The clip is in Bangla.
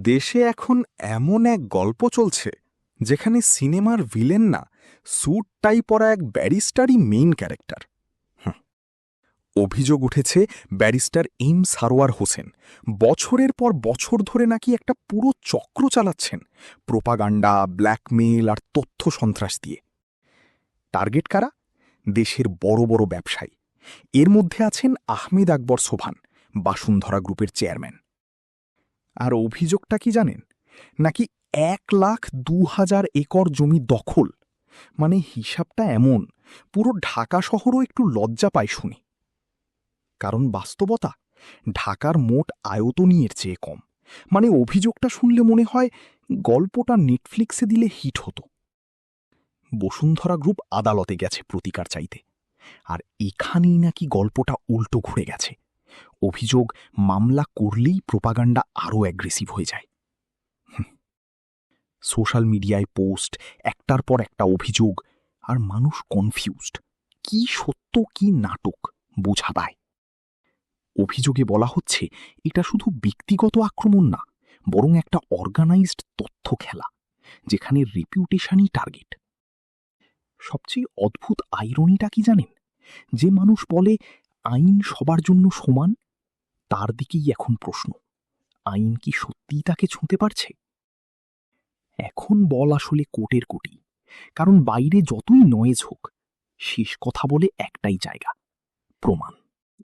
দেশে এখন এমন এক গল্প চলছে যেখানে সিনেমার ভিলেন না, স্যুট টাই পরা এক ব্যারিস্টারই মেইন ক্যারেক্টার। অভিযোগ উঠেছে ব্যারিস্টার এম সারোয়ার হোসেন বছরের পর বছর ধরে নাকি একটা পুরো চক্র চালাচ্ছেন প্রোপাগান্ডা, ব্ল্যাকমেল আর তথ্য সন্ত্রাস দিয়ে। টার্গেট কারা? দেশের বড় বড় ব্যবসায়ী। এর মধ্যে আছেন আহমেদ আকবর সোবহান, বাসুন্ধরা গ্রুপের চেয়ারম্যান। আর অভিযোগটা কি জানেন? নাকি 1,02,000 একর জমি দখল। মানে হিসাবটা এমন, পুরো ঢাকা শহরও একটু লজ্জা পায় শুনে। কারণ বাস্তবতা, ঢাকার মোট আয়তনই এর চেয়ে কম। মানে অভিযোগটা শুনলে মনে হয় গল্পটা নেটফ্লিক্সে দিলে হিট হতো। বসুন্ধরা গ্রুপ আদালতে গেছে প্রতিকার চাইতে, আর এখানেই নাকি গল্পটা উল্টো ঘুরে গেছে। অভিযোগ মামলা করলেই প্রোপাগান্ডা আরও অ্যাগ্রেসিভ হয়ে যায়। সোশ্যাল মিডিয়ায় পোস্ট, একটার পর একটা অভিযোগ, আর মানুষ কনফিউজড। কি সত্য কি নাটক বোঝা দায়। অভিযোগে বলা হচ্ছে এটা শুধু ব্যক্তিগত আক্রমণ না, বরং একটা অর্গানাইজড তথ্য খেলা, যেখানে রেপিউটেশনই টার্গেট। সবচেয়ে অদ্ভুত আইরনিটা কি জানেন? যে মানুষ বলে আইন সবার জন্য সমান, তার দিকেই এখন প্রশ্ন, আইন কি সত্যিই তাকে ছুঁতে পারছে? এখন বল আসলে কোটের কোটি, কারণ বাইরে যতই নয়েজ হোক, শেষ কথা বলে একটাই জায়গা, প্রমাণ।